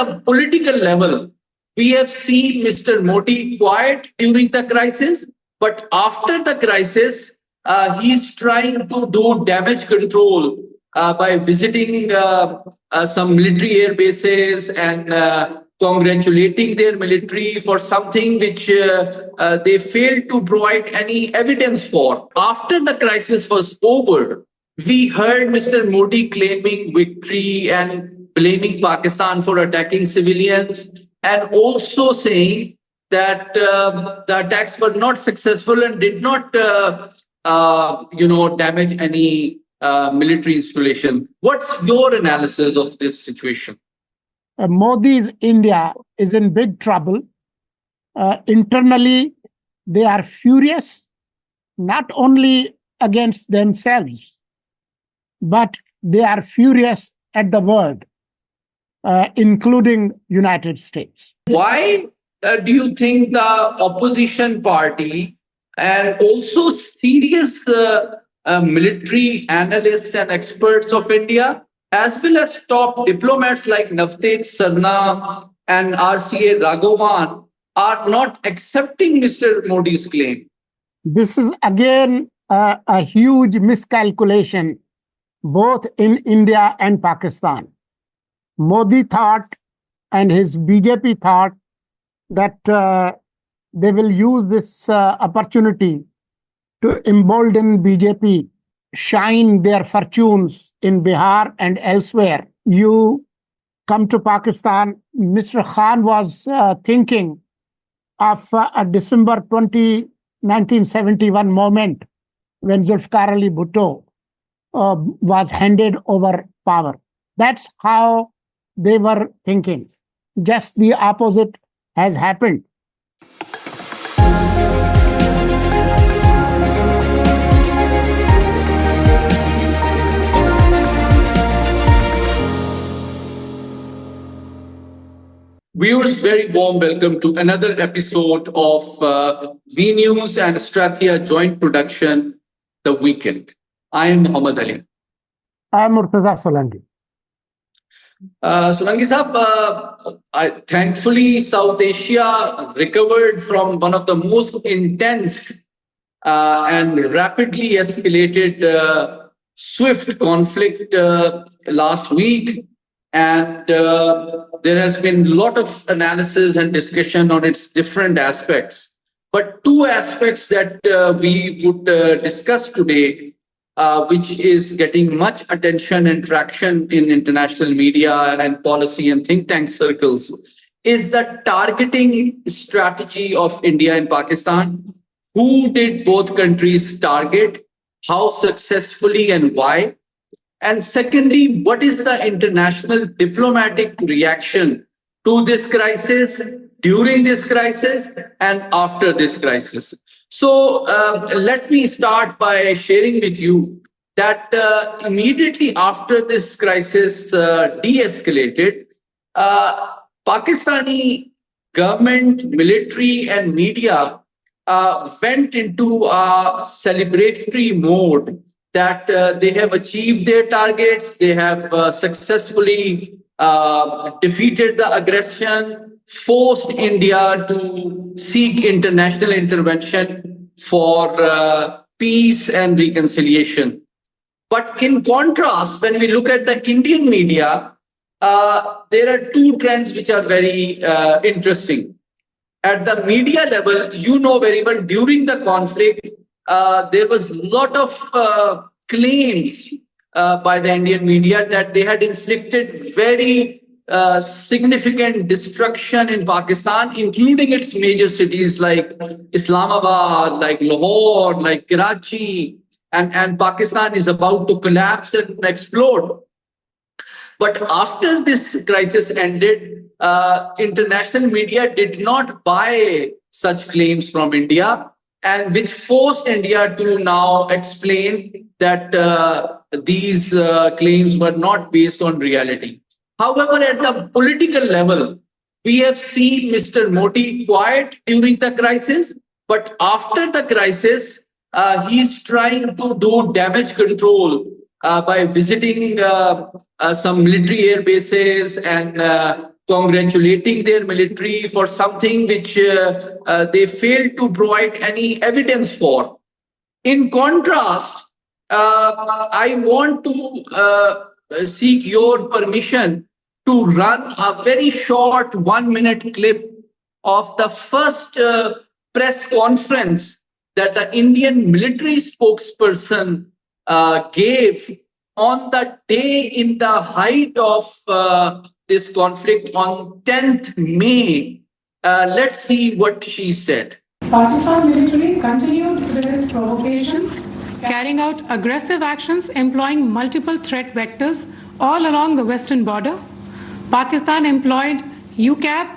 the political level, we have seen Mr. Modi quiet during the crisis, but after the crisis, he's trying to do damage control by visiting some military air bases and congratulating their military for something which they failed to provide any evidence for. After the crisis was over, we heard Mr. Modi claiming victory and blaming Pakistan for attacking civilians, and also saying that the attacks were not successful and did not, damage any military installation. What's your analysis of this situation? Modi's India is in big trouble. Internally, they are furious, not only against themselves, but they are furious at the world, including United States. Why do you think the opposition party and also serious military analysts and experts of India, as well as top diplomats like Navtej Sarna and RCA Raghavan, are not accepting Mr. Modi's claim? This is again a huge miscalculation, both in India and Pakistan. Modi thought, and his BJP thought, that they will use this opportunity to embolden BJP, shine their fortunes in Bihar and elsewhere. You come to Pakistan, Mr. Khan was thinking of a December 20, 1971 moment when Zulfikar Ali Bhutto was handed over power. That's how they were thinking. Just the opposite has happened. Viewers, very warm welcome to another episode of V News and Strathia joint production, The Weekend. I am Muhammad Ali. I am Murtaza Solangi. Solangi Sahab, thankfully South Asia recovered from one of the most intense and rapidly escalated swift conflict last week. And there has been a lot of analysis and discussion on its different aspects. But two aspects that we would discuss today, which is getting much attention and traction in international media and policy and think tank circles, is the targeting strategy of India and Pakistan. Who did both countries target? How successfully and why? And secondly, what is the international diplomatic reaction to this crisis, during this crisis, and after this crisis? So let me start by sharing with you that immediately after this crisis de-escalated, Pakistani government, military, and media went into a celebratory mode that they have achieved their targets, they have successfully defeated the aggression, forced India to seek international intervention for peace and reconciliation. But in contrast, when we look at the Indian media, there are two trends which are very interesting. At the media level, you know very well, during the conflict, there was a lot of claims by the Indian media that they had inflicted very significant destruction in Pakistan, including its major cities like Islamabad, like Lahore, like Karachi, and Pakistan is about to collapse and explode. But after this crisis ended, international media did not buy such claims from India, and which forced India to now explain that these claims were not based on reality. However, at the political level, we have seen Mr. Modi quiet during the crisis, but after the crisis, he's trying to do damage control by visiting some military air bases and congratulating their military for something which they failed to provide any evidence for. In contrast, I want to seek your permission to run a very short 1 minute clip of the first press conference that the Indian military spokesperson gave on the day in the height of this conflict on 10th May. Let's see what she said. Pakistan military continued with its provocations, carrying out aggressive actions employing multiple threat vectors all along the western border. Pakistan employed UCAP,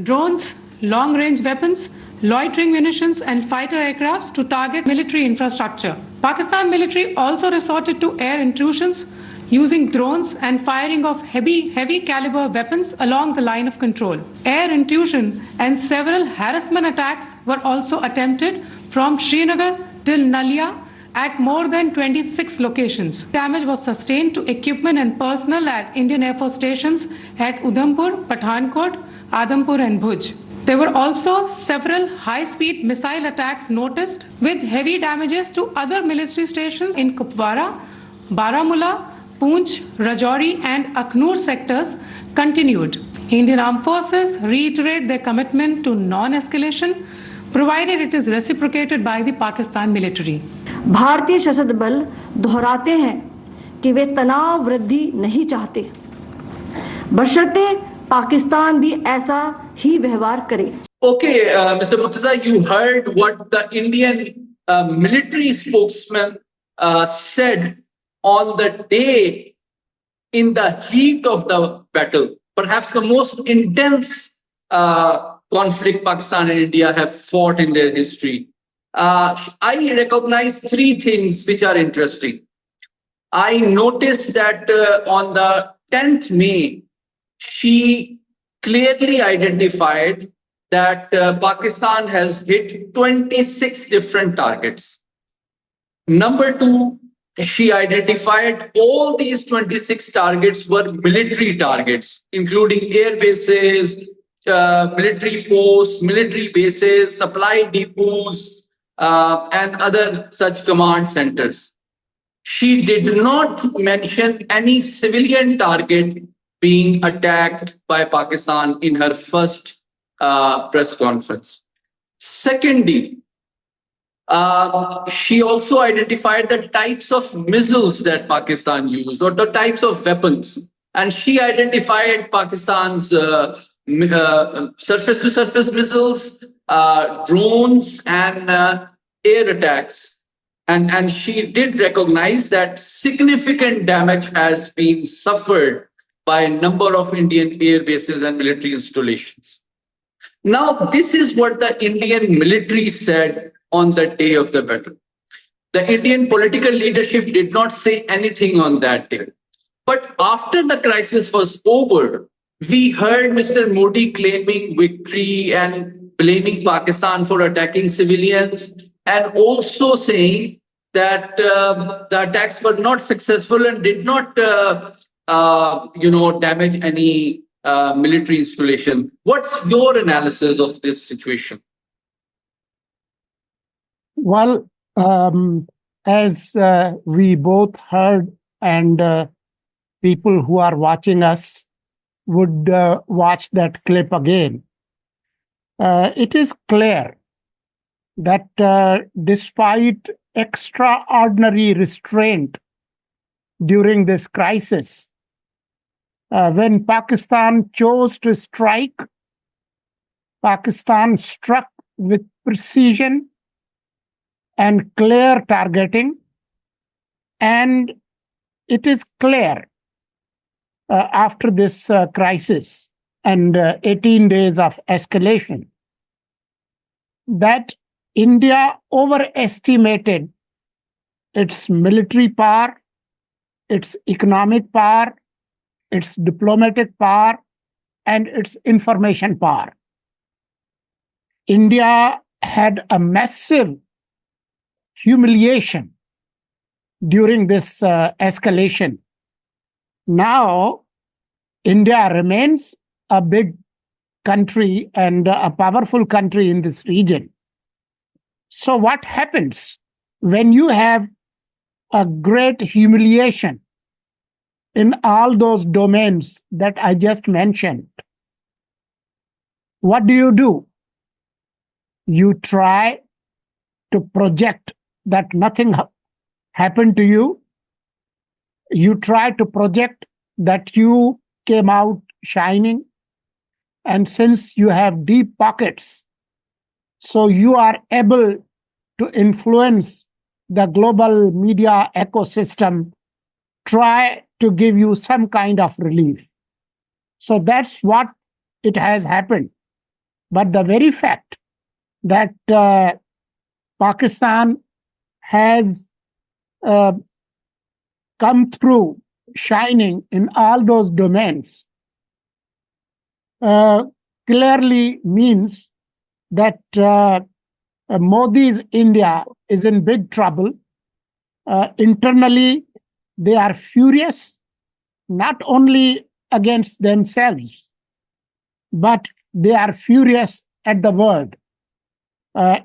drones, long-range weapons, loitering munitions and fighter aircrafts to target military infrastructure. Pakistan military also resorted to air intrusions using drones and firing of heavy caliber weapons along the line of control. Air intrusion and several harassment attacks were also attempted from Srinagar till Nalia at more than 26 locations. Damage was sustained to equipment and personnel at Indian Air Force stations at Udhampur, Pathankot, Adhampur and Bhuj. There were also several high-speed missile attacks noticed with heavy damages to other military stations in Kupwara, Baramulla, Poonch, Rajouri and Akhnur sectors continued. Indian Armed Forces reiterate their commitment to non-escalation, provided it is reciprocated by the Pakistan military. भारतीय सशस्त्र बल दोहराते हैं कि वे तनाव वृद्धि नहीं चाहते, बशर्ते पाकिस्तान भी ऐसा ही व्यवहार करे. Okay, Mr. Murtaza, you heard what the Indian military spokesman said on the day in the heat of the battle, perhaps the most intense conflict Pakistan and India have fought in their history. I recognize three things which are interesting. I noticed that on the 10th May, she clearly identified that Pakistan has hit 26 different targets. Number two, she identified all these 26 targets were military targets, including air bases, military posts, military bases, supply depots, and other such command centers. She did not mention any civilian target being attacked by Pakistan in her first press conference. Secondly, she also identified the types of missiles that Pakistan used or the types of weapons. And she identified Pakistan's surface-to-surface missiles, drones, and air attacks. And she did recognize that significant damage has been suffered by a number of Indian air bases and military installations. Now, this is what the Indian military said on the day of the battle. The Indian political leadership did not say anything on that day. But after the crisis was over, we heard Mr. Modi claiming victory and blaming Pakistan for attacking civilians, and also saying that the attacks were not successful and did not damage any military installation. What's your analysis of this situation? Well, as we both heard, and people who are watching us would watch that clip again, it is clear that despite extraordinary restraint during this crisis, when Pakistan chose to strike, Pakistan struck with precision and clear targeting. And it is clear after this crisis and 18 days of escalation that India overestimated its military power, its economic power, its diplomatic power, and its information power. India had a massive humiliation during this escalation. Now, India remains a big country and a powerful country in this region. So, what happens when you have a great humiliation in all those domains that I just mentioned? What do? You try to project that nothing happened to you. You try to project that you came out shining. And since you have deep pockets, so you are able to influence the global media ecosystem, try to give you some kind of relief. So that's what it has happened. But the very fact that Pakistan has come through shining in all those domains clearly means that Modi's India is in big trouble. Internally, they are furious, not only against themselves, but they are furious at the world,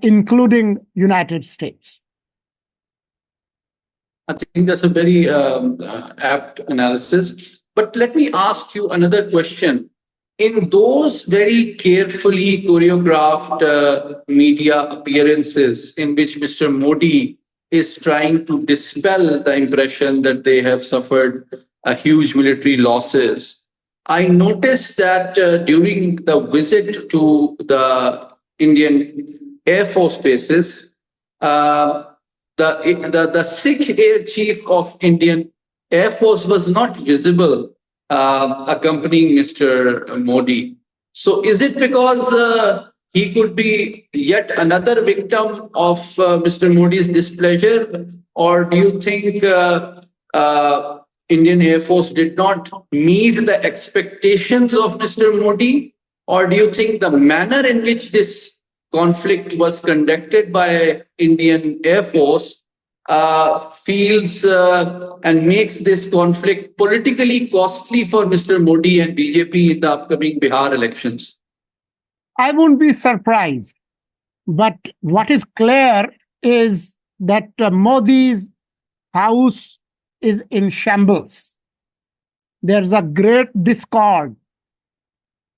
including United States. I think that's a very apt analysis. But let me ask you another question. In those very carefully choreographed media appearances in which Mr. Modi is trying to dispel the impression that they have suffered huge military losses, I noticed that during the visit to the Indian Air Force bases, the Sikh Air Chief of Indian Air Force was not visible accompanying Mr. Modi. So is it because he could be yet another victim of Mr. Modi's displeasure? Or do you think Indian Air Force did not meet the expectations of Mr. Modi? Or do you think the manner in which this conflict was conducted by Indian Air Force feels and makes this conflict politically costly for Mr. Modi and BJP in the upcoming Bihar elections? I won't be surprised. But what is clear is that Modi's house is in shambles. There's a great discord.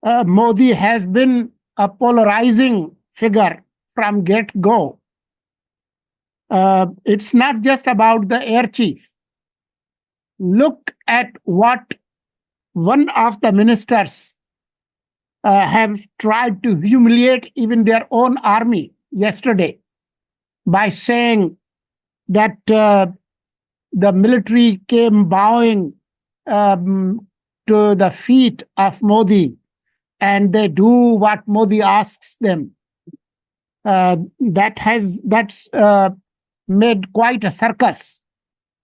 Modi has been a polarizing figure from get-go. It's not just about the air chief. Look at what one of the ministers have tried to humiliate even their own army yesterday by saying that the military came bowing to the feet of Modi and they do what Modi asks them. That's made quite a circus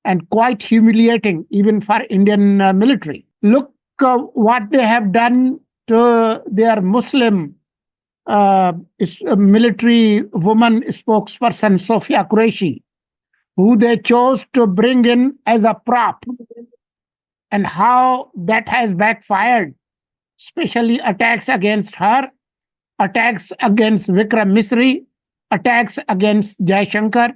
and quite humiliating even for Indian military. Look what they have done to their Muslim military woman spokesperson, Sophia Qureshi, who they chose to bring in as a prop, and how that has backfired, especially attacks against her, attacks against Vikram Misri, attacks against Jai Shankar.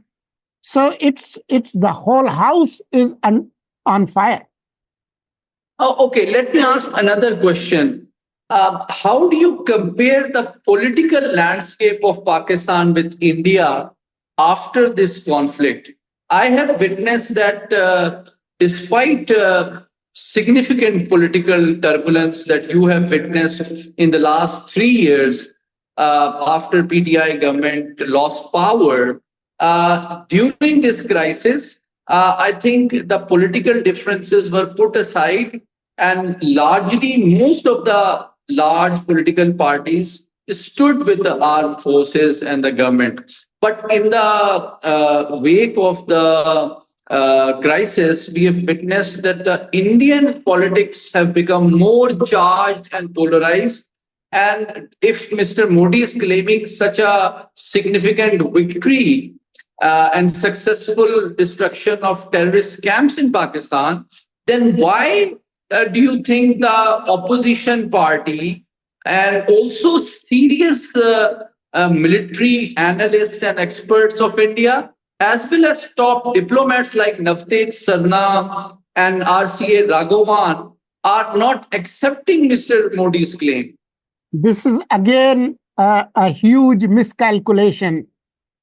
So it's the whole house is on fire. Oh, okay, let me ask another question. How do you compare the political landscape of Pakistan with India after this conflict? I have witnessed that despite significant political turbulence that you have witnessed in the last 3 years after PTI government lost power, during this crisis, I think the political differences were put aside and largely most of the large political parties stood with the armed forces and the government. But in the wake of the crisis, we have witnessed that the Indian politics have become more charged and polarized. And if Mr. Modi is claiming such a significant victory and successful destruction of terrorist camps in Pakistan, then why do you think the opposition party and also serious military analysts and experts of India, as well as top diplomats like Navtej Sarna and RCA Raghavan, are not accepting Mr. Modi's claim? This is again a huge miscalculation,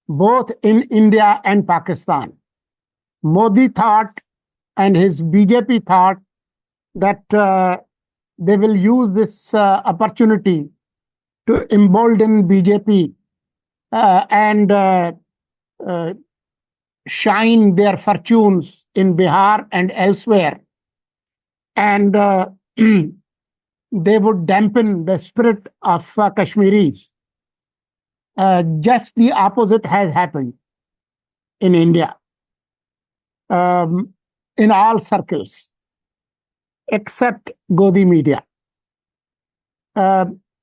both in India and Pakistan. Modi thought, and his BJP thought, that they will use this opportunity to embolden BJP and shine their fortunes in Bihar and elsewhere. And they would dampen the spirit of Kashmiris. Just the opposite has happened in India, in all circles, except Godi media.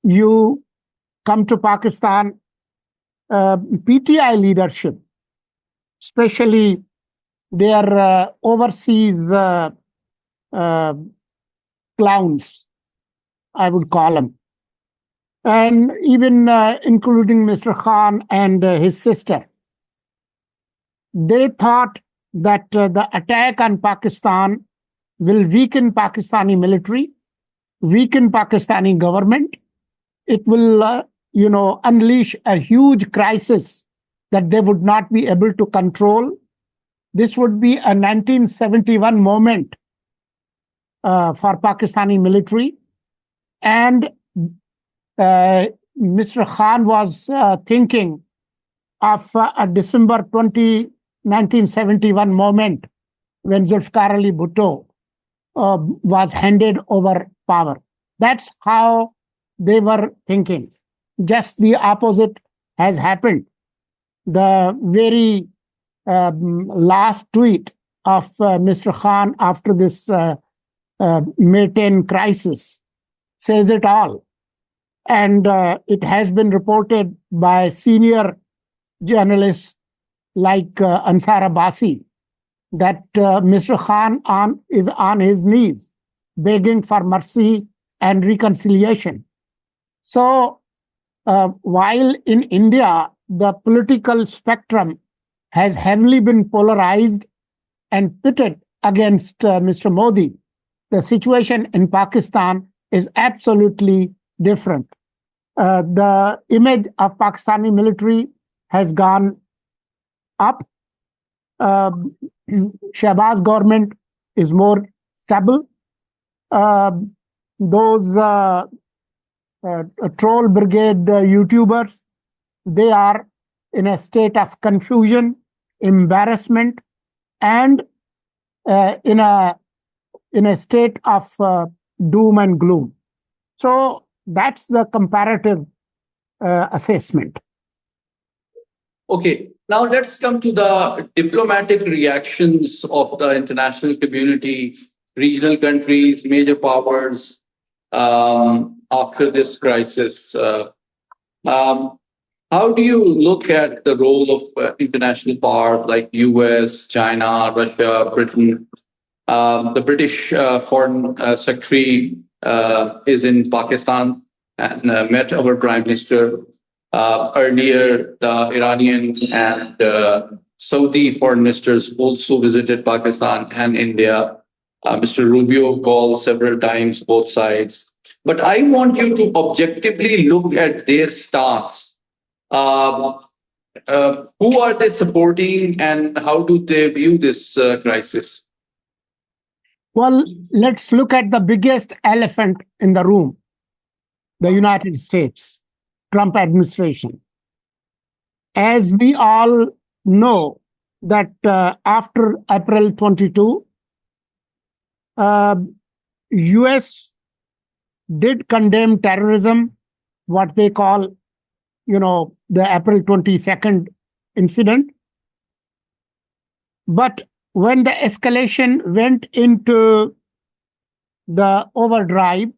You come to Pakistan, PTI leadership, especially their overseas clowns, I would call them, and even including Mr. Khan and his sister. They thought that the attack on Pakistan will weaken Pakistani military, weaken Pakistani government. It will, unleash a huge crisis that they would not be able to control. This would be a 1971 moment for Pakistani military. And Mr. Khan was thinking of a December 20, 1971 moment when Zulfikar Ali Bhutto was handed over power. That's how they were thinking. Just the opposite has happened. The very last tweet of Mr. Khan after this May 10 crisis says it all. And it has been reported by senior journalists like Ansar Abbasi that Mr. Khan is on his knees begging for mercy and reconciliation. So while in India, the political spectrum has heavily been polarized and pitted against Mr. Modi, the situation in Pakistan is absolutely different. The image of Pakistani military has gone up. Shahbaz government is more stable. Those troll brigade YouTubers, they are in a state of confusion, embarrassment, and in a state of doom and gloom. So that's the comparative assessment. Okay, now let's come to the diplomatic reactions of the international community, regional countries, major powers after this crisis. How do you look at the role of international powers like US, China, Russia, Britain? The British Foreign Secretary is in Pakistan and met our Prime Minister. Earlier, the Iranian and Saudi foreign ministers also visited Pakistan and India. Mr. Rubio called several times, both sides. But I want you to objectively look at their stance. Who are they supporting and how do they view this crisis? Well, let's look at the biggest elephant in the room, the United States, Trump administration. As we all know that after April 22, US did condemn terrorism, what they call, the April 22nd incident. But when the escalation went into the overdrive,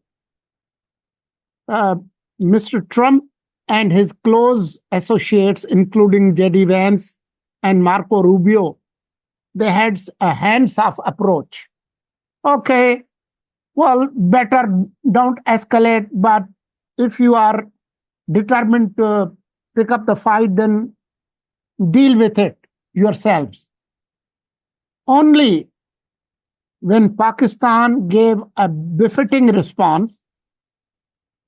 Mr. Trump and his close associates, including J.D. Vance and Marco Rubio, they had a hands-off approach. Okay, well, better don't escalate, but if you are determined to pick up the fight, then deal with it yourselves. Only when Pakistan gave a befitting response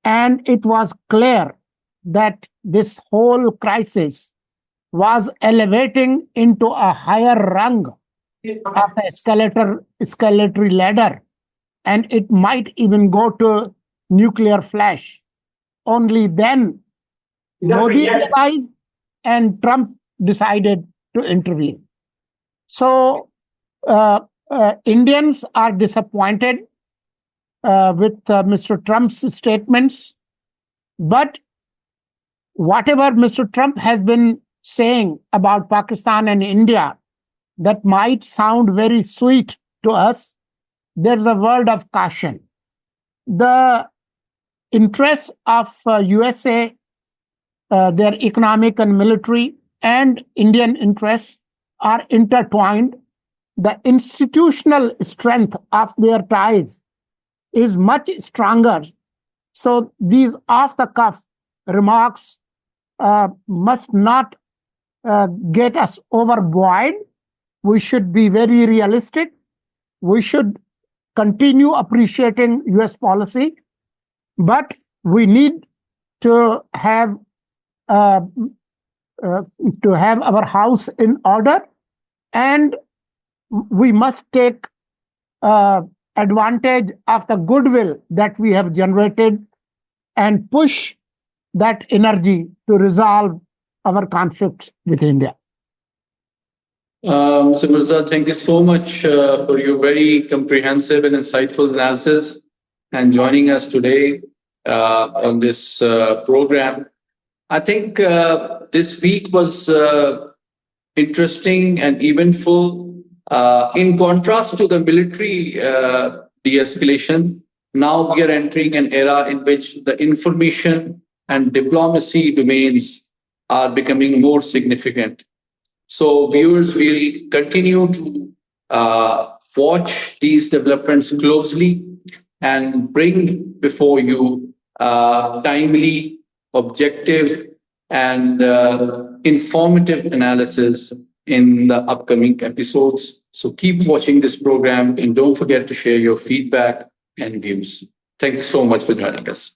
and it was clear that this whole crisis was elevating into a higher rung of the escalatory ladder, and it might even go to nuclear flash. Only then Modi realized and Trump decided to intervene. So Indians are disappointed with Mr. Trump's statements, but whatever Mr. Trump has been saying about Pakistan and India, that might sound very sweet to us, there's a word of caution. The interests of USA, their economic and military, and Indian interests are intertwined. The institutional strength of their ties is much stronger. So these off-the-cuff remarks must not get us overbuoyed. We should be very realistic. We should continue appreciating US policy, but we need to have our house in order, and we must take advantage of the goodwill that we have generated and push that energy to resolve our conflicts with India. Mr. Murtaza, thank you so much for your very comprehensive and insightful analysis and joining us today on this program. I think this week was interesting and eventful. In contrast to the military de-escalation, now we are entering an era in which the information and diplomacy domains are becoming more significant. So viewers will continue to watch these developments closely and bring before you timely, objective, and informative analysis in the upcoming episodes. So keep watching this program and don't forget to share your feedback and views. Thanks so much for joining us.